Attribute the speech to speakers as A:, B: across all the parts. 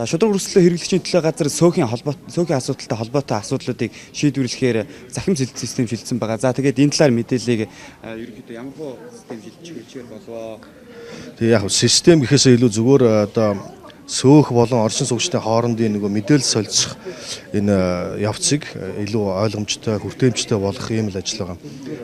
A: За шудраг өрсөлдөө хэрэглэгчийн төлөө газар цөөхөн асуудалтай холбоотой асуудлуудыг шийдвэрлэхээр захим систем шилжсэн байгаа. За тэгээд энэ талаар мэдээллийг ерөнхийдөө ямар хөө систем шилжчихээр болов.
B: Тэгээ яг систем гэхээсээ илүү зүгээр одоо сөөх болон оршин суугчдын хоорондын нөгөө мэдээлэл солилцох энэ явцыг илүү ойлгомжтой, хүртээмжтэй болгох юм л ажил байгаа.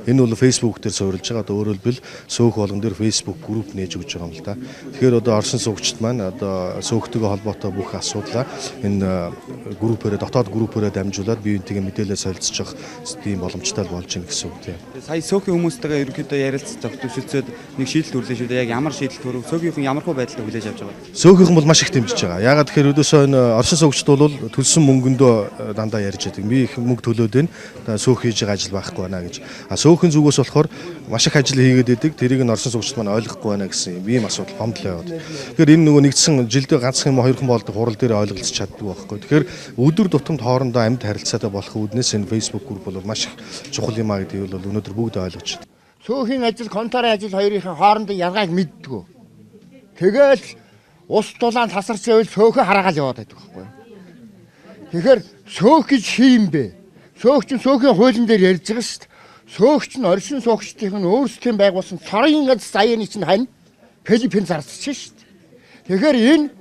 B: Энэ бол Facebook дээр суурилж байгаа. Одоо өөрөөр хэлбэл сөөх болгон дээр Facebook групп нээж өгч байгаа юм л да. Тэгэхээр одоо оршин суугчд маань одоо сөөхтэйгээ холбоотой бүх асуудлаа энэ группээрээ дотоод группээрээ дамжуулаад биеийнтэйгээ мэдээлэл солилцох тийм боломжтой болж байна гэсэн үг тийм.
A: Сая сөөхийн хүмүүстэйгээ ерөнхийдөө ярилцаж төвшөлцөөд нэг шийдэл хүрлээ шүү дээ. Яг ямар шийдэл төрөв? Сөөхийнхэн ямар хөө байдалтай хүлээж авч байгаа?
B: Сөөхийнхэн бол маш их дэмжиж байгаа. Яагаад тэгэхээр өдөөсөө энэ оршин суугчд бол төлсөн мөнгөндөө дандаа ярьж байдаг. Би их мөнгө төлөөд байна. Сөөх хийж байгаа ажил байхгүй байна гэж. Сөөхийн зүгээс болохоор маш их ажил хийгээд байдаг. Тэрийг нь оршин суугчд маань ойлгохгүй байна гэсэн ийм асуудал гомдол яваад. Тэгэхээр энэ нөгөө нэгдсэн жилдээ ганцхан юм хоёрхан болдог хурал дээр ойлголцож чаддаг байхгүй. Тэгэхээр өдөр тутамд хоорондоо амьд харилцаатай болох үүднээс энэ Facebook групп бол маш их чухал юм а гэдгийг бол өнөөдөр бүгд ойлгож байна.
C: Сөөхийн ажил, конторын ажил хоёрын хоорондын ялгааг мэддэг. Тэгэл ус дулаанд хасарч байвал сөөхөө хараагаал яваад байдаг байхгүй. Тэгэхээр сөөх гэж хийм бэ. Сөөх чинь сөөхийн хуулийн дээр ярьж байгаа шүү дээ. Сөөх чинь оршин суугчдын өөрсдийн байгуулсан цорын заяаны чинь хань Филиппин зарцж шүү дээ. Тэгэхээр энэ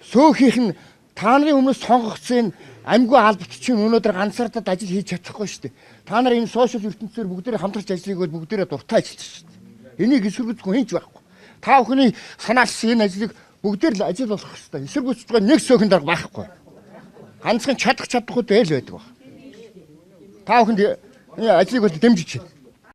C: сөөхийнх нь та нарын өмнөөс сонгогдсон амьгүй албат чинь өнөөдөр ганцаардад ажил хийж чадахгүй шүү дээ. Та нар энэ сошиал ертөнцөөр бүгдээрээ хамтарч ажиллах бол бүгдээрээ дуртай ажиллаж шүү дээ. Энийг эсэргүүцэхгүй хийж байхгүй. Та бүхний санаалсан энэ ажлыг бүгдээр л ажил болох хэрэгтэй. Эсэргүүцэж байгаа нэг сөөхөн дарга байхгүй. Ганцхан чадахгүй л байдаг баг. Та бүхэнд ажлыг бол дэмжиж байна.